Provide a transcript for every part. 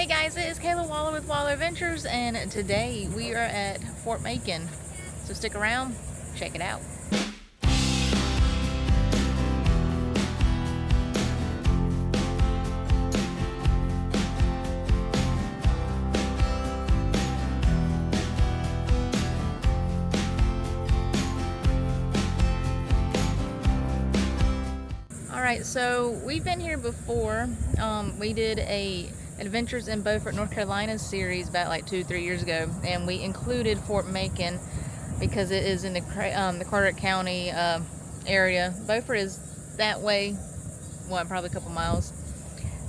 Hey guys, it is Kayla Waller with Waller Adventures, and today we are at Fort Macon. So stick around, check it out. Alright, so we've been here before. We did a Adventures in Beaufort, North Carolina series about like 2-3 years ago, and we included Fort Macon because it is in the Carteret County area. Beaufort is that way, what, probably a couple miles.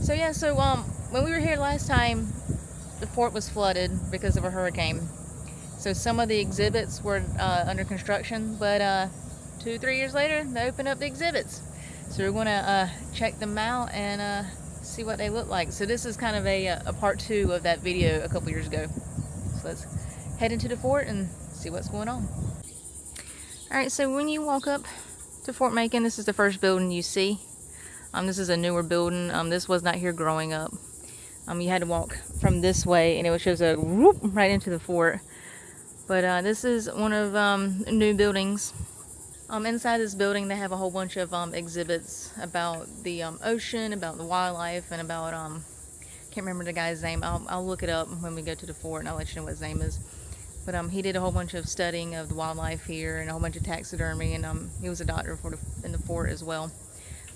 So yeah, so when we were here last time, the fort was flooded because of a hurricane. So some of the exhibits were under construction, but 2-3 years later, they opened up the exhibits. So we're going to check them out and see what they look like. So this is kind of a part 2 of that video a couple years ago. So let's head into the fort and see what's going on. Alright, so when you walk up to Fort Macon, this is the first building you see. This is a newer building. This was not here growing up. You had to walk from this way and it shows a whoop right into the fort. But this is one of new buildings. Inside this building they have a whole bunch of exhibits about the ocean, about the wildlife, and about can't remember the guy's name. I'll look it up when we go to the fort and I'll let you know what his name is. But he did a whole bunch of studying of the wildlife here and a whole bunch of taxidermy, and he was a doctor in the fort as well.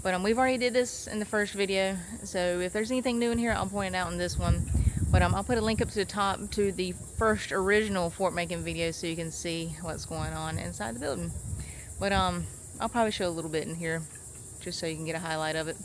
But we've already did this in the first video, so if there's anything new in here I'll point it out in this one. But I'll put a link up to the top to the first original Fort Macon video so you can see what's going on inside the building. But I'll probably show a little bit in here just so you can get a highlight of it.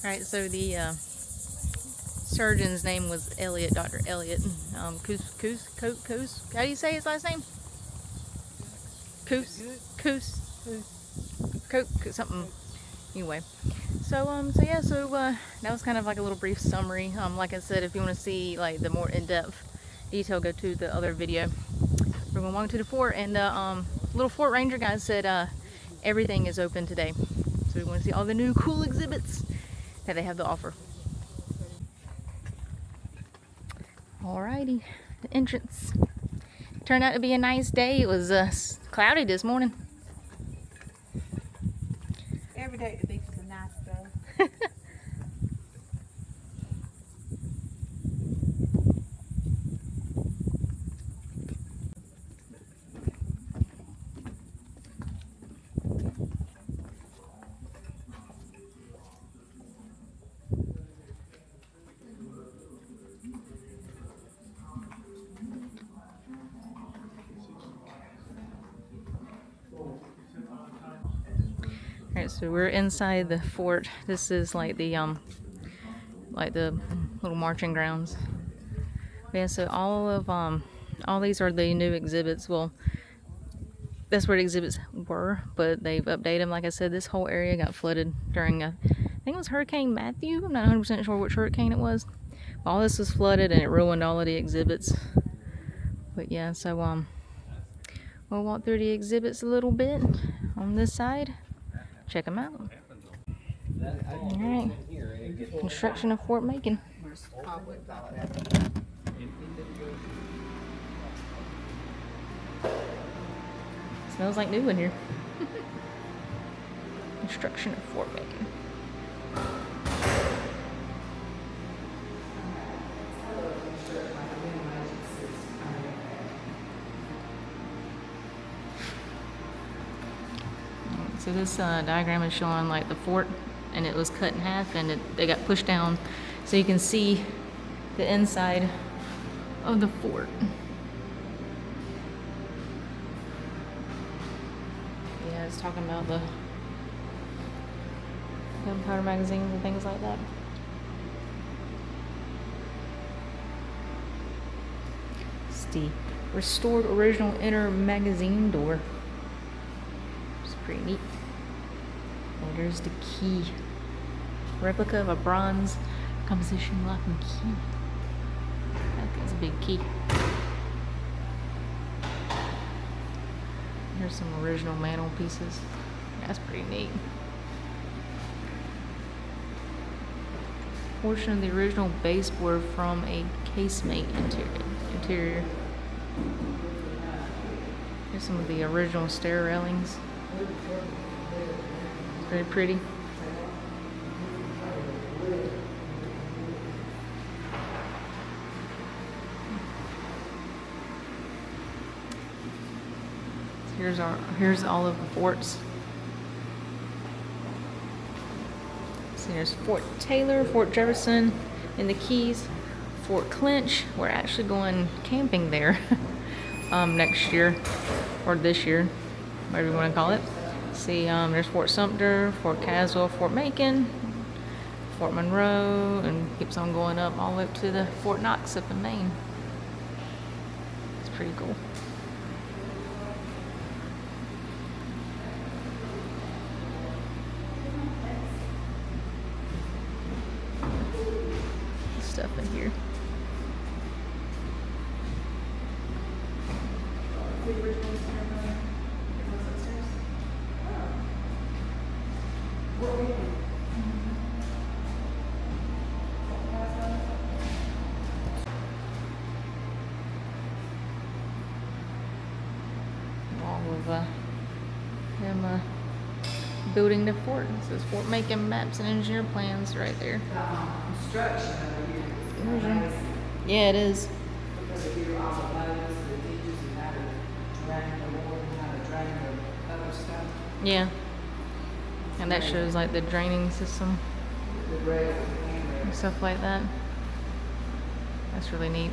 Alright, so the surgeon's name was Elliot, Dr. Elliot. 𝐾𝐨𝐧'𝐭. How do you say his last name? 𝐾𝐨𝐧'𝐭, something. Anyway, so that was kind of like a little brief summary. Like I said, if you want to see like the more in-depth detail, go to the other video. We're going to walk to the fort, and the little fort ranger guy said everything is open today. So we want to see all the new cool exhibits that they have to offer. Alrighty, the entrance. Turned out to be a nice day. It was cloudy this morning. Every day at the beach is a nice day. Alright, so we're inside the fort. This is like the little marching grounds. Yeah, so all these are the new exhibits. Well, that's where the exhibits were, but they've updated them. Like I said, this whole area got flooded during I think it was Hurricane Matthew. I'm not 100% sure which hurricane it was. All this was flooded and it ruined all of the exhibits. But yeah, so we'll walk through the exhibits a little bit on this side. Check them out. Alright, construction of Fort Macon. Smells like new in here. Construction of Fort Macon. So this diagram is showing like the fort, and it was cut in half, and they got pushed down, so you can see the inside of the fort. Yeah, it's talking about the gunpowder magazines and things like that. It's the restored original inner magazine door. It's pretty neat. And there's the key. Replica of a bronze composition locking key. That's a big key. Here's some original mantel pieces. That's pretty neat. Portion of the original baseboard from a casemate interior. Here's some of the original stair railings. Very pretty. Here's all of the forts. So there's Fort Taylor, Fort Jefferson in the Keys, Fort Clinch. We're actually going camping there next year, or this year, whatever you want to call it. See, there's Fort Sumter, Fort Caswell, Fort Macon, Fort Monroe, and keeps on going up all the way up to the Fort Knox up in Maine. It's pretty cool. Stuff in here. All of them building the fort. It says Fort Macon maps and engineer plans right there. Construction. Yeah, it is. Because they do all the loads, the ditches, and how to drain the water, and how to drain the other stuff. Yeah. And that shows like the draining system The rail and stuff like that. That's really neat.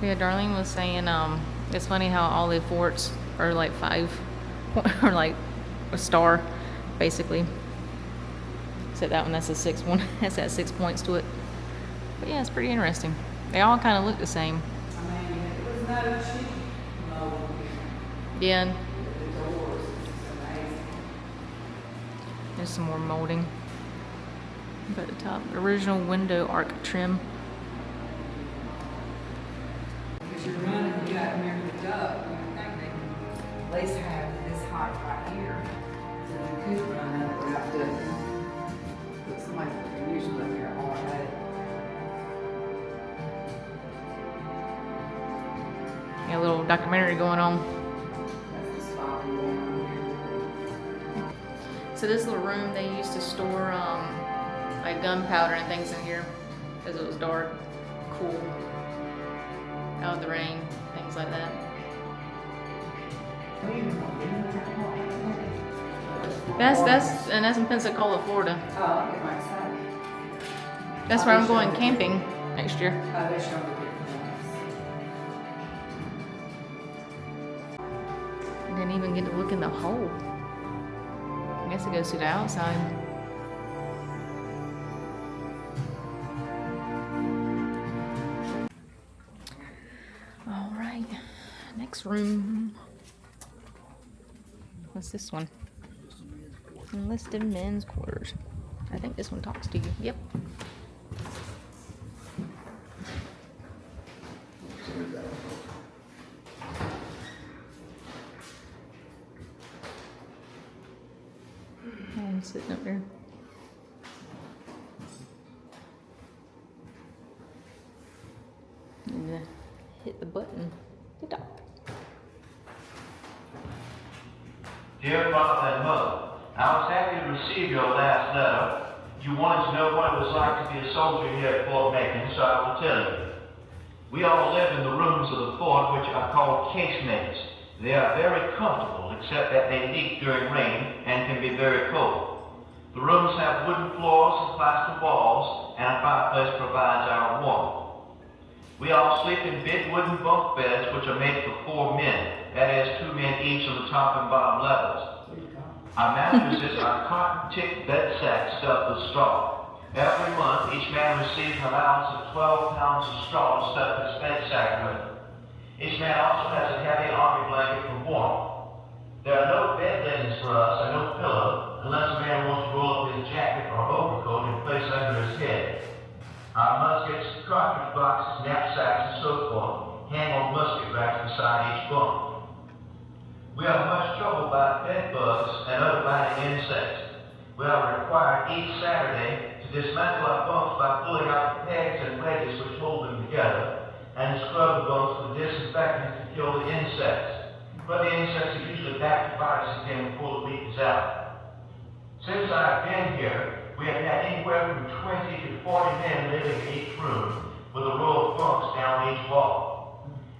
Yeah, Darlene was saying it's funny how all the forts are like 5 or like a star basically. Except that one, that's a 6 one. That's got 6 points to it. But yeah, it's pretty interesting. They all kind of look the same. I mean, it was no cheap mold here. Yeah, The doors, it's amazing. there's some more molding. Up at the top, original window arc trim. Because you're running, you got to remember the duct, you think they can at least have this height right here. So you could run up without ducting. Looks like they're usually up here all day. Got a little documentary going on. That's the spot we want here. So this little room, they used to store like gunpowder and things in here because it was dark, cool, out of the rain, things like that. That's in Pensacola, Florida. Oh, I get my excited. That's where I'm going camping next year. Oh, they show me different ones. Didn't even get to look in the hole. I guess it goes to the outside. All right, next room. What's this one? Enlisted men's quarters. I think this one talks to you. Yep. I'm sitting up there. And hit the button to talk. Dear Father and Mother, I was happy to receive your last letter. You wanted to know what it was like to be a soldier here at Fort Macon, so I will tell you. We all live in the rooms of the fort, which are called casemates. They are very comfortable, except that they leak during rain and can be very cold. The rooms have wooden floors and plaster walls, and a fireplace provides our warmth. We all sleep in big wooden bunk beds, which are made for 4 men. That is, 2 men each on the top and bottom levels. Our mattresses are cotton-tipped bed sacks stuffed with straw. Every month, each man receives an allowance of 12 pounds of straw to stuff his bed sack with. Each man also has a heavy army blanket for warmth. There are no bed linens for us and no pillow, unless a man wants to roll up his jacket or overcoat and place under his head. Our muskets, cartridge boxes, knapsacks, and so forth hang on musket racks beside each bunk. We have much trouble by bed bugs and other biting insects. We are required each Saturday to dismantle our bunks by pulling out the pegs and wedges which hold them together, and scrub the bunks with disinfectant to kill the insects. But the insects are usually back to bite us again before the week is out. Since I've been here, we have had anywhere from 20 to 40 men living in each room, with a row of bunks down each wall.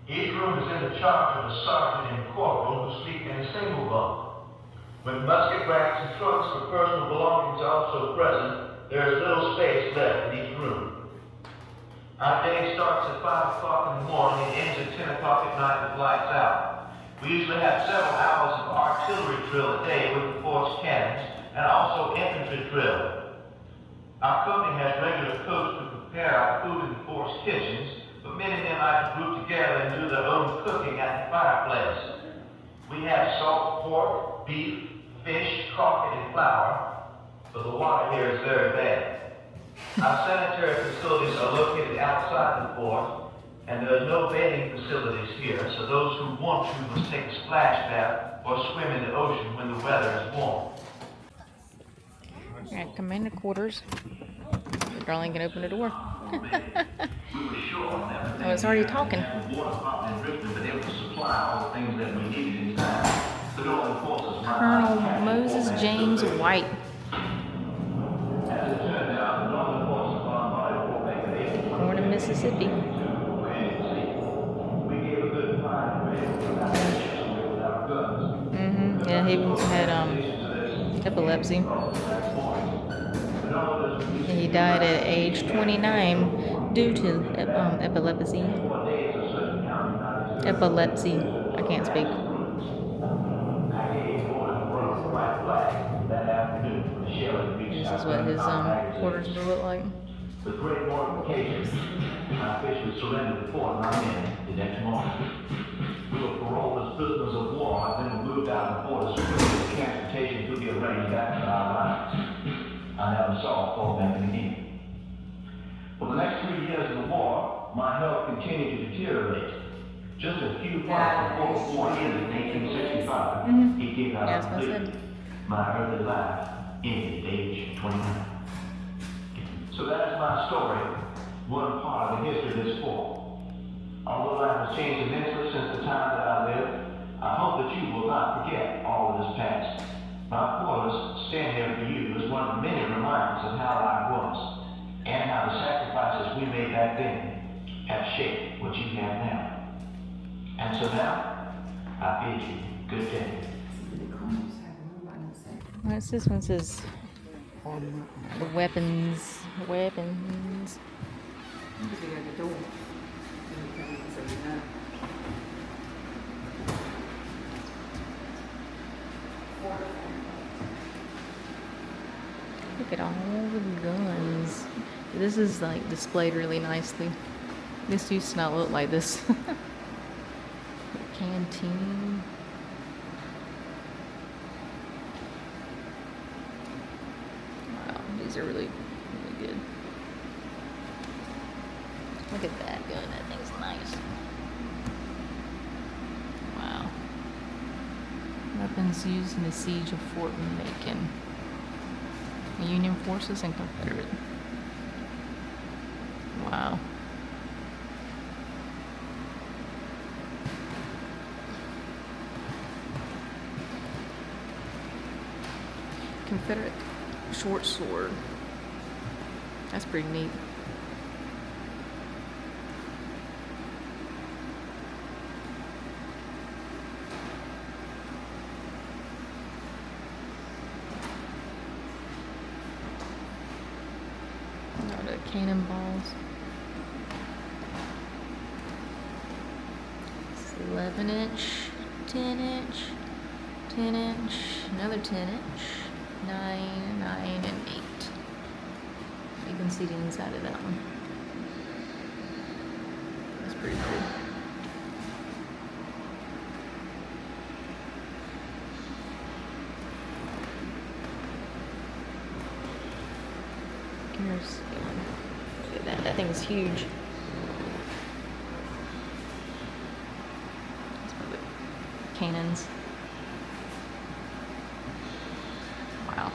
Each room is in the charge of a sergeant and corporal who sleep in a single bunk. When musket racks and trunks for personal belongings are also present, there is little space left in each room. Our day starts at 5 o'clock in the morning and ends at 10 o'clock at night with lights out. We usually have several hours of artillery drill a day with the force cannons, and also infantry drill. Our company has regular cooks to prepare our food in the force kitchens, but many men like to group together and do their own cooking at the fireplace. We have salt pork, beef, fish, coffee, and flour, but the water here is very bad. Our sanitary facilities are located outside the fort, and there are no bathing facilities here, so those who want to must take a splash bath or swim in the ocean when the weather is warm. Alright, commander quarters. Darling can open the door. Oh, it's already talking. Colonel Moses James White. Born in Mississippi. Yeah, he had epilepsy. And he died at age 29 due to epilepsy. Epilepsy. I can't speak. This is is what his quarters will look like. With great mortification, I officially surrendered the fort and I'm in the next morning. We were paroled as prisoners of war, and then we moved out of the fort as quickly as transportation could be arranged back to our lives. I never saw Fort Macon again. For the next 3 years of the war, my health continued to deteriorate. Just a few months before the war ended in 1865, he came out Yes, of I the said. My early life ended at age 29. So that is my story, one part of the history of this fort. Although life has changed immensely since the time that I lived, I hope that you will not forget all of this past. My quarters stand here for you as one of many reminders of how life was, and how the sacrifices we made back then have shaped what you have now. And so now, I bid you good day. What's this one says? The weapons. Weapons. Look at all the guns. This is like displayed really nicely. This used to not look like this. Canteen. Wow, these are really, really good. Look at that gun. That thing's nice. Wow. Weapons used in the siege of Fort Macon. Union forces and Confederate. Wow. Confederate short sword. That's pretty neat. Cannonballs. It's 11-inch, 10-inch, 10-inch, another 10-inch, 9, 9, and 8. You can see the inside of that one. That's pretty cool. Here's look at that. That thing is huge. That's one of the cannons. Wow.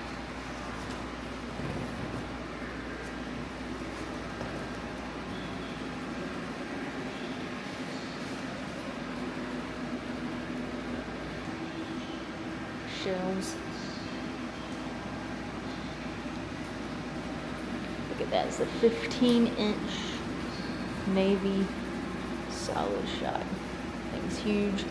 Shells. Look at that, it's a 15-inch Navy solid shot. Thing's huge.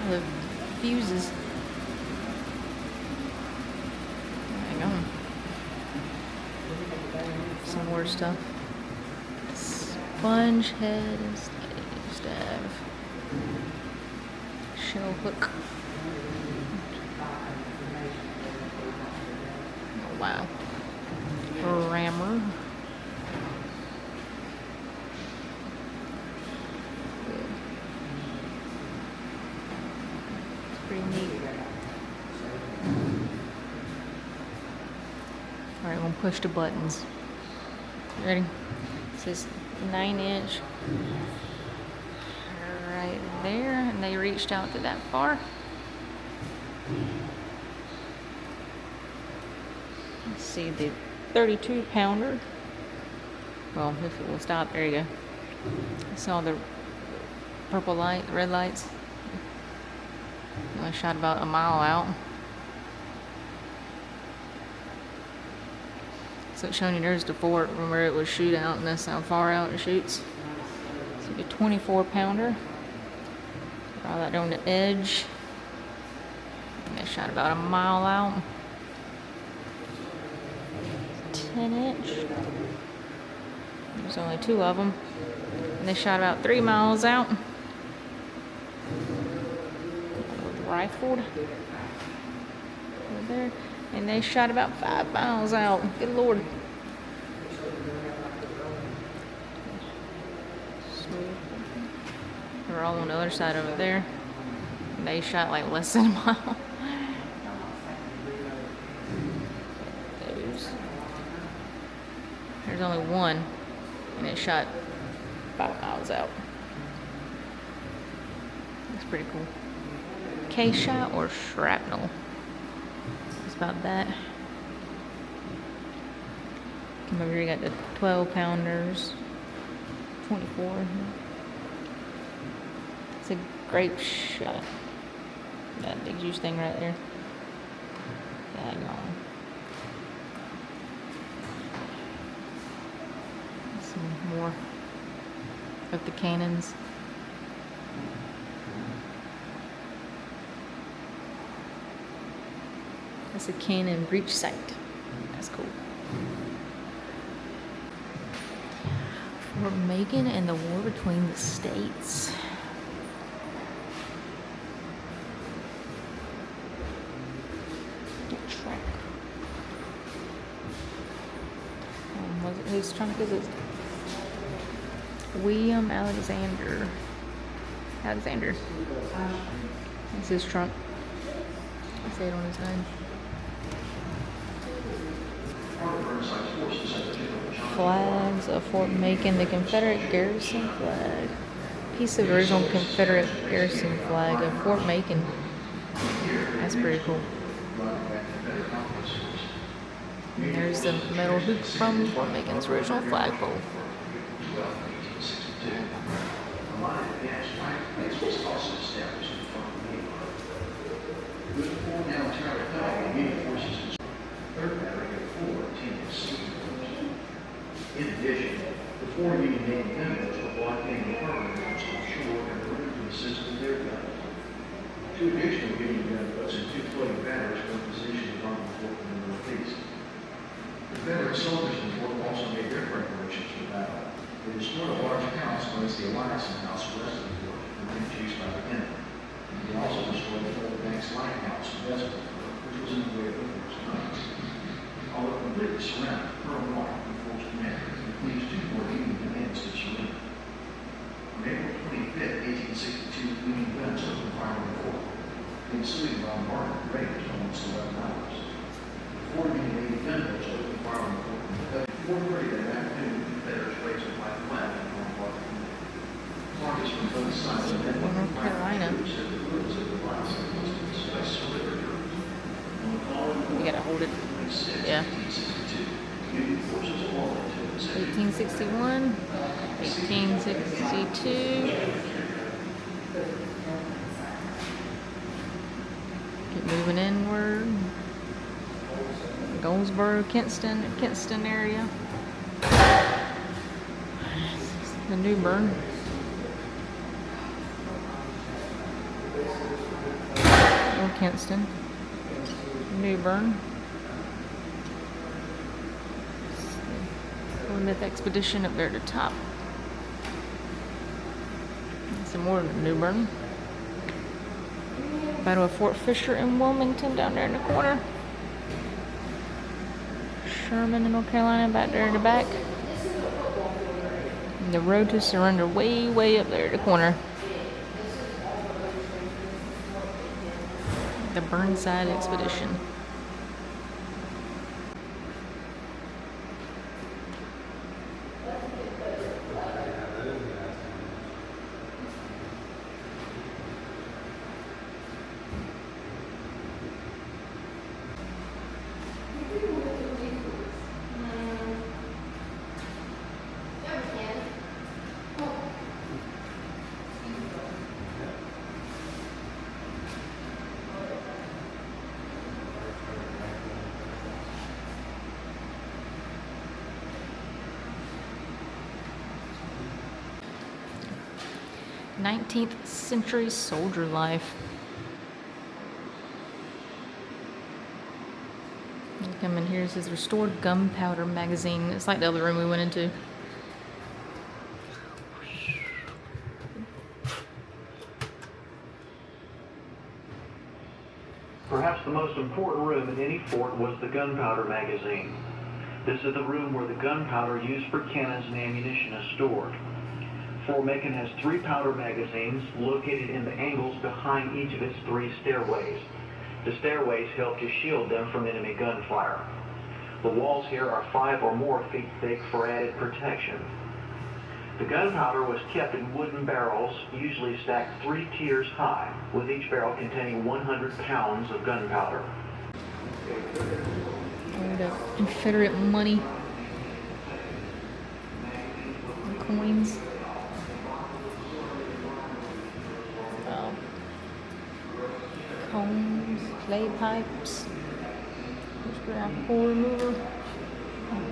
The fuses. Hang on. Some more stuff. Sponge head and staff. Shell hook. Oh, wow. Rammer. Pretty neat. Alright, I'm gonna push the buttons. You ready? It says 9-inch right there, and they reached out to that far. Let's see, the 32-pounder. Well, if it will stop, there you go. I saw the purple light, red lights. I shot about a mile out. So it's showing you there's the fort from where it would shoot out, and that's how far out it shoots. a 24-pounder. Draw that on the edge. And they shot about a mile out. 10-inch. There's only 2 of them. And they shot about 3 miles out. Rifled. Over there. And they shot about 5 miles out. Good Lord. They were all on the other side over there. And they shot like less than a mile. There's only one, and it shot 5 miles out. That's pretty cool. K shot or shrapnel. It's about that. Come over here, you got the 12-pounders, 24. It's a great shot. That big juice thing right there. Hang on. Some more of the cannons. That's a cannon breech sight. That's cool. Fort Macon and the war between the states. Trunk. Was it whose trunk is it? William Alexander. That's his trunk. I say it on his name. Flags of Fort Macon, the Confederate garrison flag. Piece of original Confederate garrison flag of Fort Macon. That's pretty cool. And there's the metal hoop from Fort Macon's original flagpole. In addition, the 4 Union Navy gunboats were blockading the harbor offshore and were to assist with their guns. 2 additional Union gunboats and 2 floating batteries were positioned along the fort in the northeast. Confederate soldiers in the fort also made their preparations for battle. They destroyed a large house known as the 𝐬𝐮𝐬𝐜𝐫𝐬 west of the fort, and then used by the enemy. They also destroyed the WDV&x lighthouse west of the fort, which was in the way of the fort's guns. Although completely surrounded, Pearl Harbor, the fort's commander, leaves 2 more Union commands to surrender. On April 25, 1862, Union guns opened fire on the fort. The ensuing bombardment raged almost 11 hours. The 4 Union Navy gunboats opened fire on the fort. At 4:30 that afternoon, the Confederates raised a white flag in the North Park. Targets from both sides of the North Carolina. You gotta hold it. Yeah. 1861, 1862. Keep moving inward. Goldsboro, Kinston area. The New Bern. Or Kinston. New Bern. Plymouth expedition up there at the top. Some more New Bern. Battle of Fort Fisher and Wilmington down there in the corner. Sherman in North Carolina back there in the back. And the road to surrender way up there at the corner. The Burnside expedition. 19th century soldier life. You come in here, it says restored gunpowder magazine. It's like the other room we went into. Perhaps the most important room in any fort was the gunpowder magazine. This is the room where the gunpowder used for cannons and ammunition is stored. Fort Macon has 3 powder magazines located in the angles behind each of its 3 stairways. The stairways help to shield them from enemy gunfire. The walls here are 5 or more feet thick for added protection. The gunpowder was kept in wooden barrels, usually stacked 3 tiers high, with each barrel containing 100 pounds of gunpowder. Old Confederate money. Coins. Combs, clay pipes, scrap hole remover.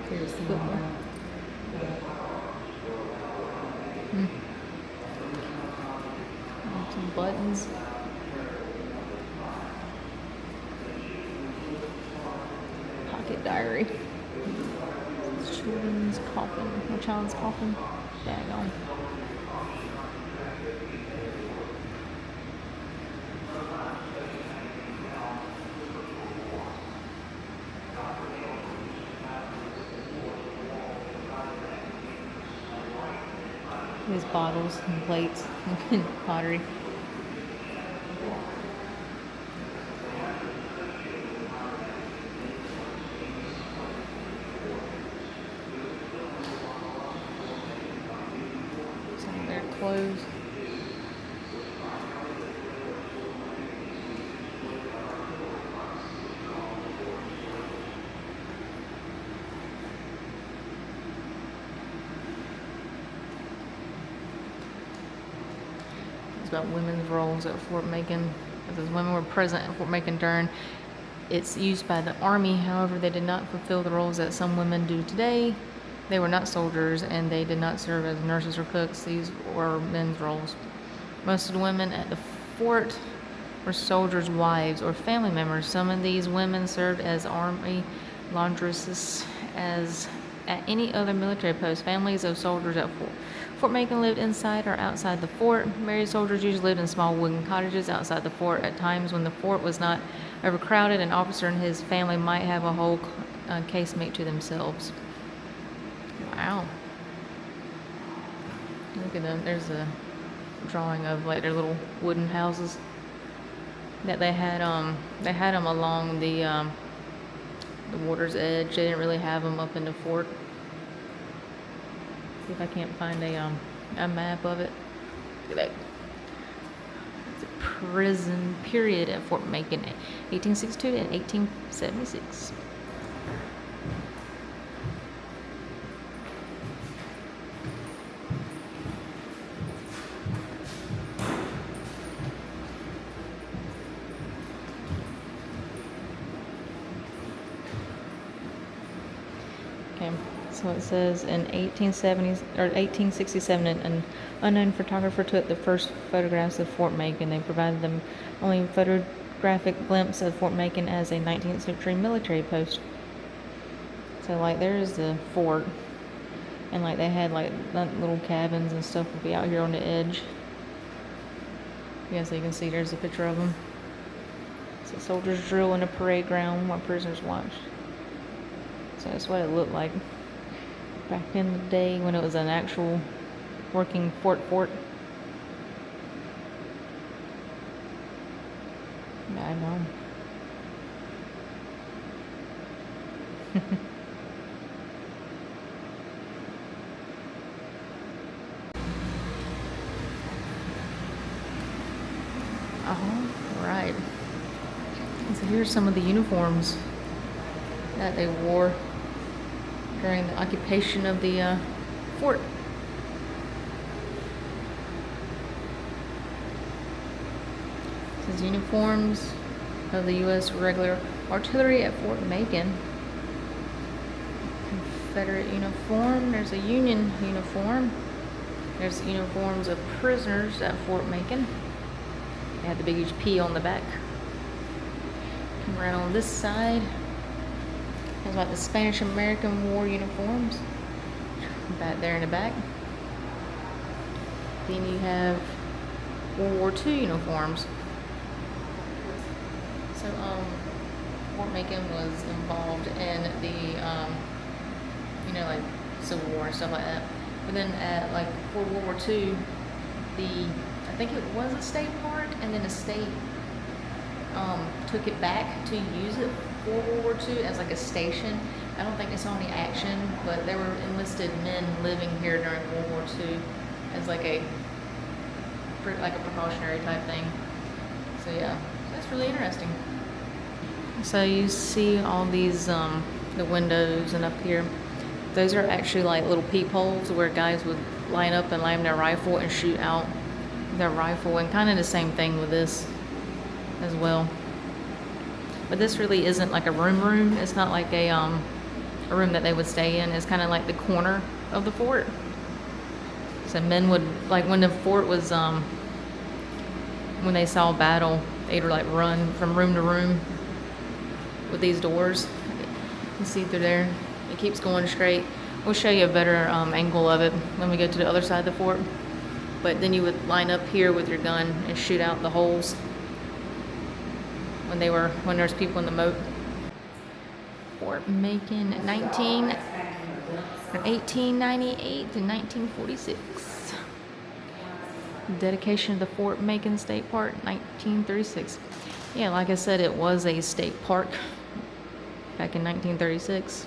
Here's the football. Some buttons. Pocket diary. Children's coffin. A child's coffin. Daggone. These bottles and plates and pottery. Some of their clothes. About women's roles at Fort Macon. As women were present at Fort Macon during its use by the Army. However, they did not fulfill the roles that some women do today. They were not soldiers and they did not serve as nurses or cooks. These were men's roles. Most of the women at the fort were soldiers' wives or family members. Some of these women served as Army laundresses as at any other military post. Families of soldiers at Fort Macon lived inside or outside the fort. Married soldiers usually lived in small wooden cottages outside the fort. At times when the fort was not overcrowded, an officer and his family might have a whole casemate to themselves. Wow. Look at them. There's a drawing of like their little wooden houses that they had. They had them along the water's edge. They didn't really have them up in the fort. See if I can't find a map of it. Look at that. It's a prison period at Fort Macon, 1862 and 1876. Okay, so it says in 1867, an unknown photographer took the first photographs of Fort Macon. They provided them only photographic glimpse of Fort Macon as a 19th century military post. So like there's the fort, and like they had like little cabins and stuff would be out here on the edge. Yeah, so you can see there's a picture of them. So soldiers drill in a parade ground while prisoners watch. So that's what it looked like back in the day when it was an actual working fort. I know. All right. So here's some of the uniforms that they wore during the occupation of the fort. This is uniforms of the U.S. regular artillery at Fort Macon. Confederate uniform. There's a Union uniform. There's uniforms of prisoners at Fort Macon. They had the big huge P on the back. Come around on this side. There's like the Spanish-American War uniforms. Back there in the back. Then you have World War II uniforms. So, Fort Macon was involved in the, like Civil War and stuff like that. But then at like for World War II, I think it was a state park, and then the state took it back to use it for World War II as like a station. I don't think they saw any action, but there were enlisted men living here during World War II as like a precautionary type thing. So yeah, that's really interesting. So you see all these the windows and up here. Those are actually like little peepholes where guys would line up and line their rifle and shoot out their rifle, and kind of the same thing with this as well. But this really isn't like a room. It's not like a room that they would stay in. It's kind of like the corner of the fort. So men would, like when the fort was, when they saw battle, they'd like run from room to room with these doors. You see through there, it keeps going straight. We'll show you a better angle of it when we go to the other side of the fort. But then you would line up here with your gun and shoot out the holes when there's people in the moat. Fort Macon, 1898 to 1946. Dedication of the Fort Macon State Park, 1936. Yeah, like I said, it was a state park back in 1936.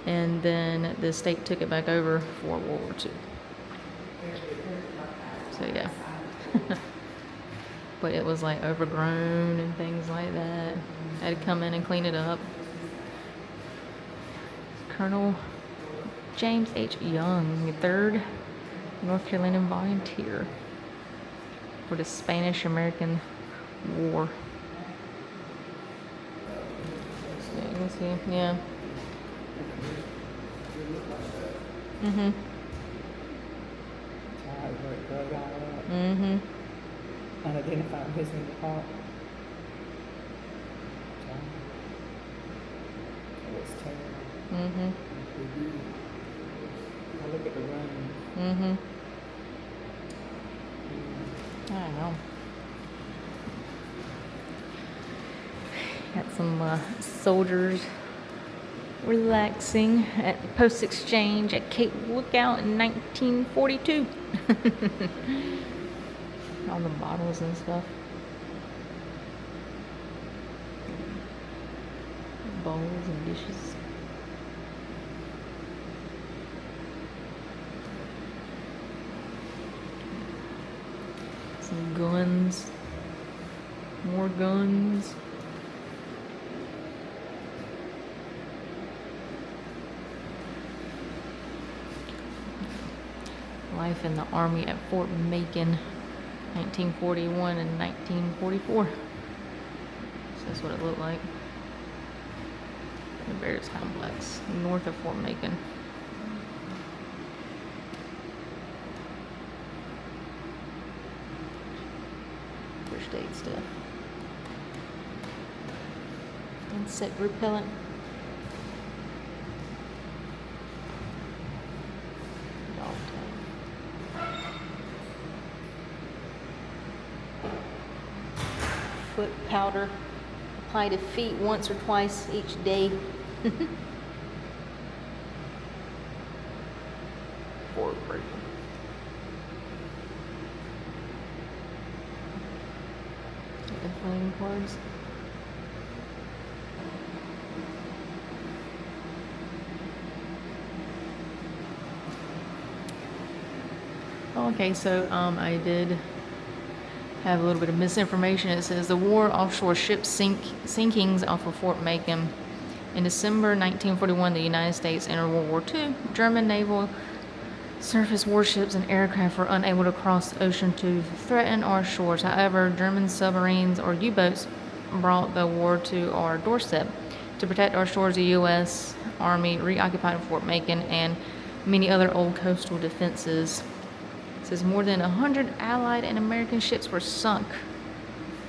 And then the state took it back over for World War II. So yeah. But it was like overgrown and things like that. I had to come in and clean it up. Colonel James H. Young, 3rd North Carolina volunteer for the Spanish-American War. So you can see, yeah. Mm-hmm. Mm-hmm. Unidentified person in the park. It was terrible. Mm-hmm. I look at the room. Mm-hmm. I don't know. Got some soldiers relaxing at Post Exchange at Cape Lookout in 1942. All the bottles and stuff. Bowls and dishes. Some guns. More guns. Life in the Army at Fort Macon, 1941 and 1944. So that's what it looked like. The Barracks Complex, north of Fort Macon. First aid stuff. Insect repellent. Dog tag. Foot powder. Apply to feet once or twice each day. Fort Macon. The playing cards. Okay, so I did have a little bit of misinformation. It says the war offshore ship sinkings off of Fort Macon. In December 1941, the United States entered World War II. German naval surface warships and aircraft were unable to cross the ocean to threaten our shores. However, German submarines or U-boats brought the war to our doorstep. To protect our shores, the U.S. Army reoccupied Fort Macon and many other old coastal defenses It says more than 100 Allied and American ships were sunk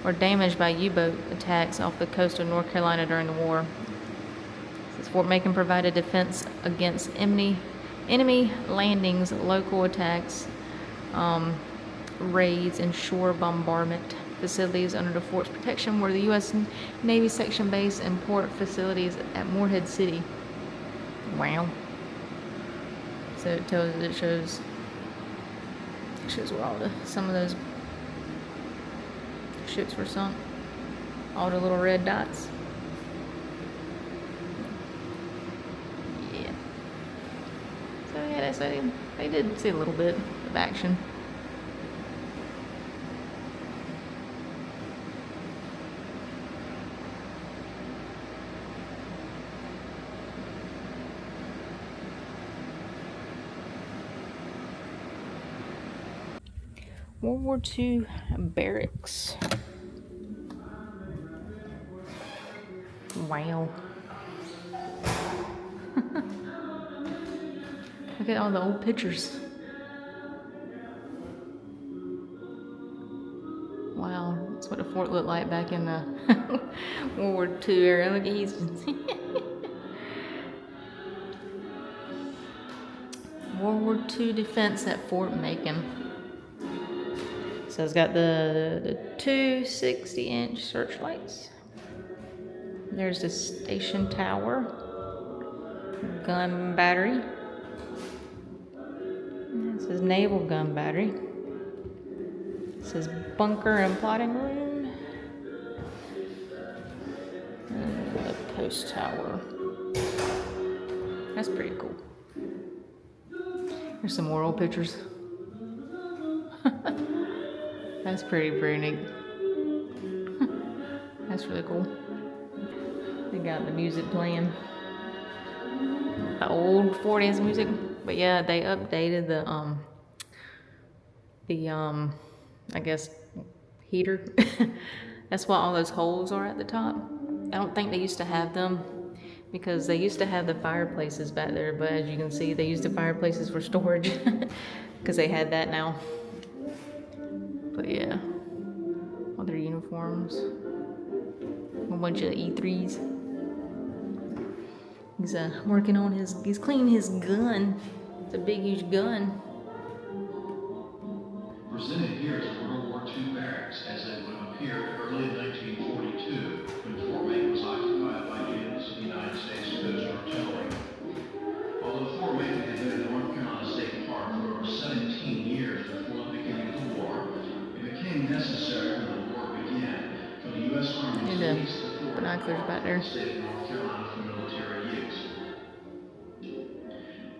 or damaged by U-boat attacks off the coast of North Carolina during the war. It says Fort Macon provided defense against enemy landings, local attacks, raids, and shore bombardment. Facilities under the fort's protection were the U.S. Navy section base and port facilities at Morehead City. Wow. So it shows where some of those ships were sunk. All the little red dots. Yeah. So yeah, they did see a little bit of action. World War II barracks. Wow. Look at all the old pictures. Wow, that's what the fort looked like back in the World War II era. Look at these. World War II defense at Fort Macon. So it's got the two 60-inch searchlights. There's the station tower, gun battery. It says naval gun battery. It says bunker and plotting room. And the post tower. That's pretty cool. Here's some more old pictures. That's pretty neat. That's really cool. They got the music playing. The old 40s music. But yeah, they updated the I guess heater. That's why all those holes are at the top. I don't think they used to have them because they used to have the fireplaces back there, but as you can see, they use the fireplaces for storage because they had that now. But yeah, all their uniforms, a bunch of E3s. He's working on he's cleaning his gun. It's a big, huge gun. Presented here is World War II barracks as they would have appeared early in 1942 when Fort Macon was occupied by units of the United States Coast Artillery. Although Fort Macon had been in North Carolina State Park for over 17 years before the beginning of the war, it became necessary when the war began for the U.S. Army to release the fort back there. in the state of North Carolina for military use.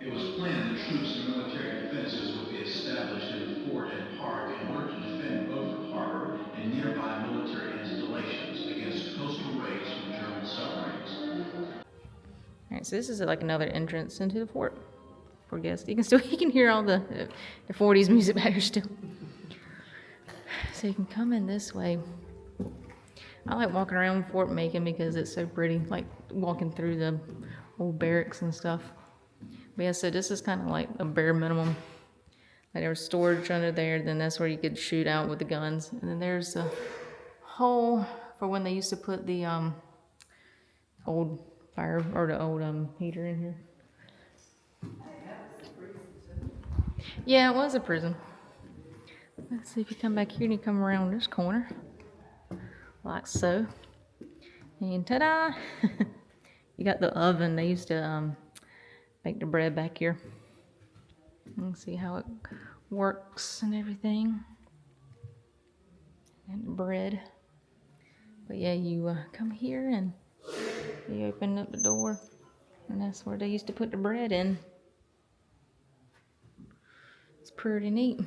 It was planned that troops and military defenses would be established in the fort and park in order to defend Beaufort Harbor and nearby military installations against coastal raids from German submarines. Alright, so this is like another entrance into the fort for guests. You can hear all the 40s music back there still. So you can come in this way. I like walking around Fort Macon because it's so pretty, like walking through the old barracks and stuff. But yeah, so this is kind of like a bare minimum. Like there was storage under there, then that's where you could shoot out with the guns. And then there's a hole for when they used to put the old fire or the old heater in here. Yeah, it was a prison. Let's see if you come back here and you come around this corner. Like so. And ta-da! You got the oven. They used to bake the bread back here. Let's see how it works and everything. And the bread. But yeah, you come here and you open up the door. And that's where they used to put the bread in. It's pretty neat.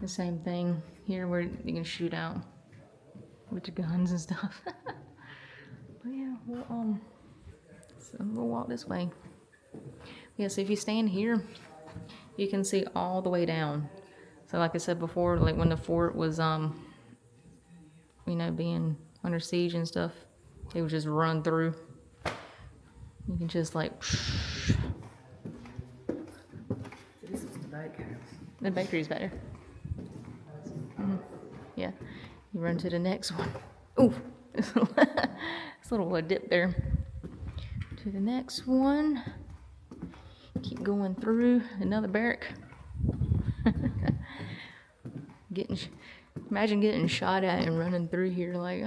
The same thing here where you can shoot out with your guns and stuff. But yeah, we'll walk this way. Yeah, so if you stand here, you can see all the way down. So like I said before, like when the fort was, being under siege and stuff, they would just run through. You can just like bakehouse. The bakery's better. Yeah. You run to the next one. Ooh. This little dip there. To the next one. Keep going through another barrack. Imagine getting shot at and running through here like,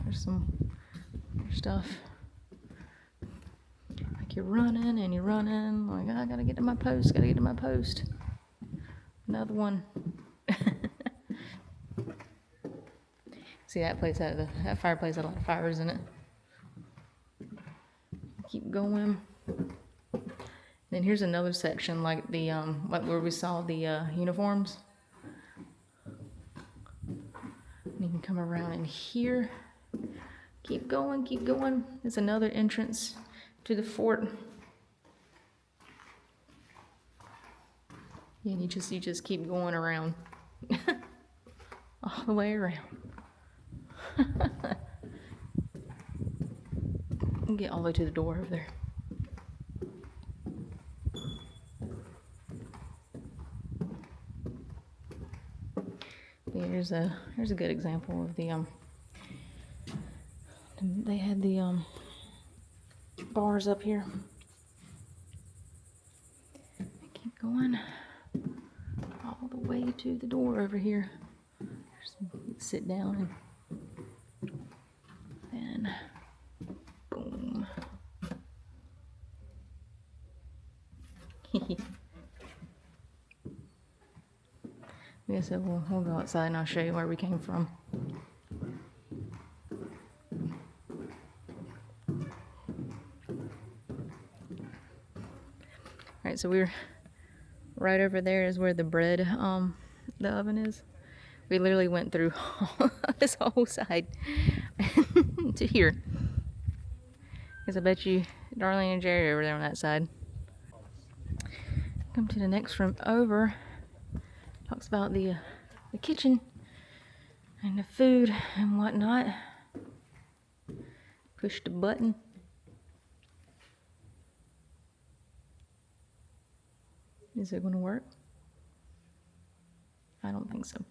there's some stuff. Like you're running and you're running, like, I gotta get to my post, gotta get to my post. Another one. See that place that fireplace had a lot of fires in it. Keep going. Then here's another section, like the like where we saw the uniforms. And you can come around in here. Keep going, keep going. There's another entrance to the fort. Yeah, and you just keep going around. All the way around. And get all the way to the door over there. Yeah, here's a good example of the they had the bars up here. Keep going all the way to the door over here. Sit down and boom. Yeah, so we'll go outside and I'll show you where we came from. Alright, so we're right over there is where the bread, the oven is. We literally went through this whole side to here. Because I bet you Darlene and Jerry over there on that side. Come to the next room over. Talks about the kitchen and the food and whatnot. Push the button. Is it going to work? I don't think so.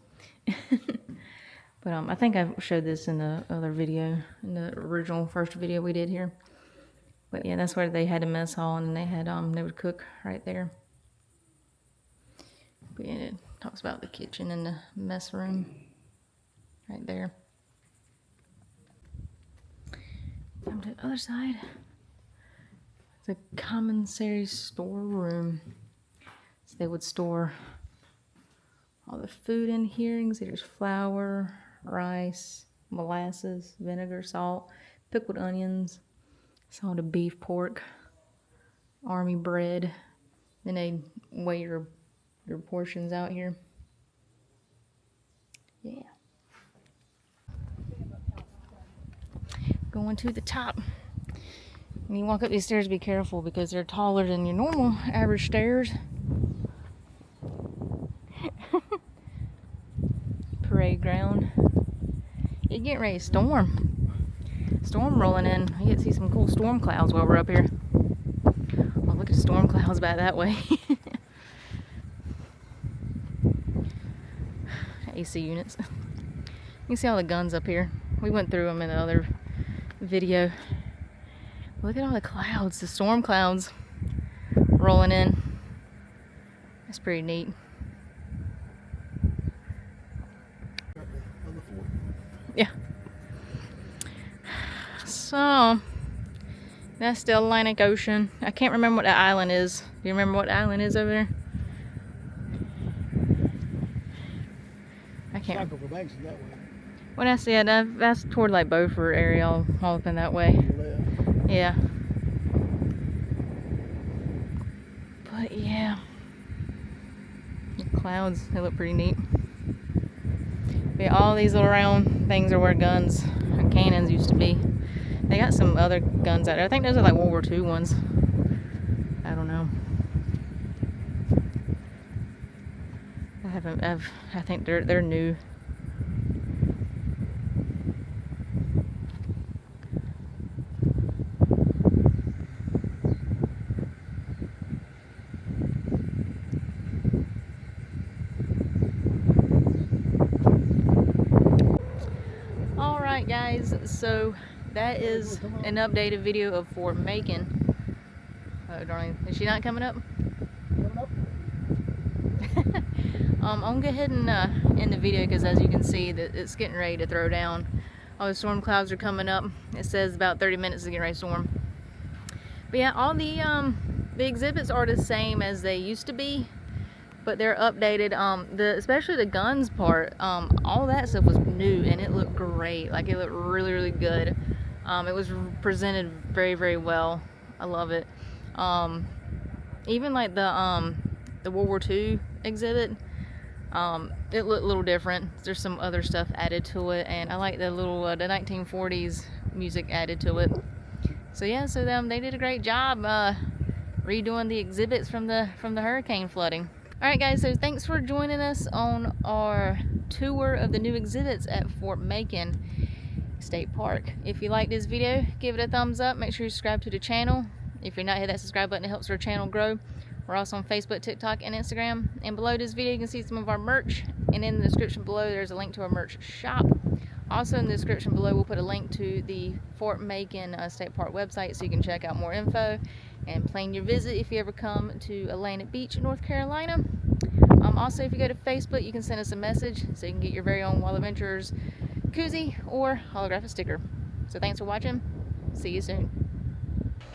But I think I showed this in the other video, in the original first video we did here. But yeah, that's where they had a mess hall, and they had they would cook right there. But yeah, it talks about the kitchen and the mess room right there. Come to the other side. It's a commissary storeroom. So they would store all the food in here. You can see there's flour, rice, molasses, vinegar, salt, pickled onions, salted beef, pork, army bread. Then they weigh your portions out here. Yeah. Going to the top. When you walk up these stairs, be careful because they're taller than your normal average stairs. Parade ground. It's getting ready to storm. Storm rolling in. I get to see some cool storm clouds while we're up here. Oh, look at the storm clouds back that way. AC units. You can see all the guns up here. We went through them in the other video. Look at all the clouds, the storm clouds rolling in. That's pretty neat. Yeah. So, that's the Atlantic Ocean. I can't remember what that island is. Do you remember what island is over there? I can't. Well, that's, yeah, that's toward like Beaufort area, all up in that way. Yeah. But yeah. The clouds, they look pretty neat. But yeah, all these little round things are where guns and cannons used to be. They got some other guns out there. I think those are like World War II ones. I don't know. I think they're new. guys, so that is an updated video of Fort Macon. Oh darling, is she not coming up? I'm gonna go ahead and end the video because as you can see that it's getting ready to throw down. All the storm clouds are coming up. It says about 30 minutes to get ready to storm. But yeah, all the exhibits are the same as they used to be, but they're updated. Especially the guns part, all that stuff was new and it looked great. Like it looked really, really good. It was presented very, very well. I love it. Even like the World War II exhibit, it looked a little different. There's some other stuff added to it, and I like the little the 1940s music added to it. So yeah, so they did a great job redoing the exhibits from the hurricane flooding. All right, guys. So thanks for joining us on our tour of the new exhibits at Fort Macon State Park. If you like this video, give it a thumbs up. Make sure you subscribe to the channel. If you're not, hit that subscribe button. It helps our channel grow. We're also on Facebook, TikTok, and Instagram. And below this video, you can see some of our merch. And in the description below, there's a link to our merch shop. Also in the description below, we'll put a link to the Fort Macon State Park website so you can check out more info and plan your visit if you ever come to Atlantic Beach, North Carolina. Also, if you go to Facebook, you can send us a message so you can get your very own Wild Adventures koozie or holographic sticker. So thanks for watching. See you soon.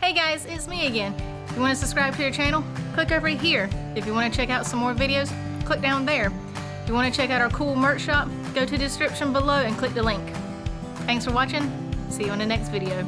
Hey guys, it's me again. If you want to subscribe to your channel, click over here. If you want to check out some more videos, click down there. If you want to check out our cool merch shop, go to the description below and click the link. Thanks for watching. See you in the next video.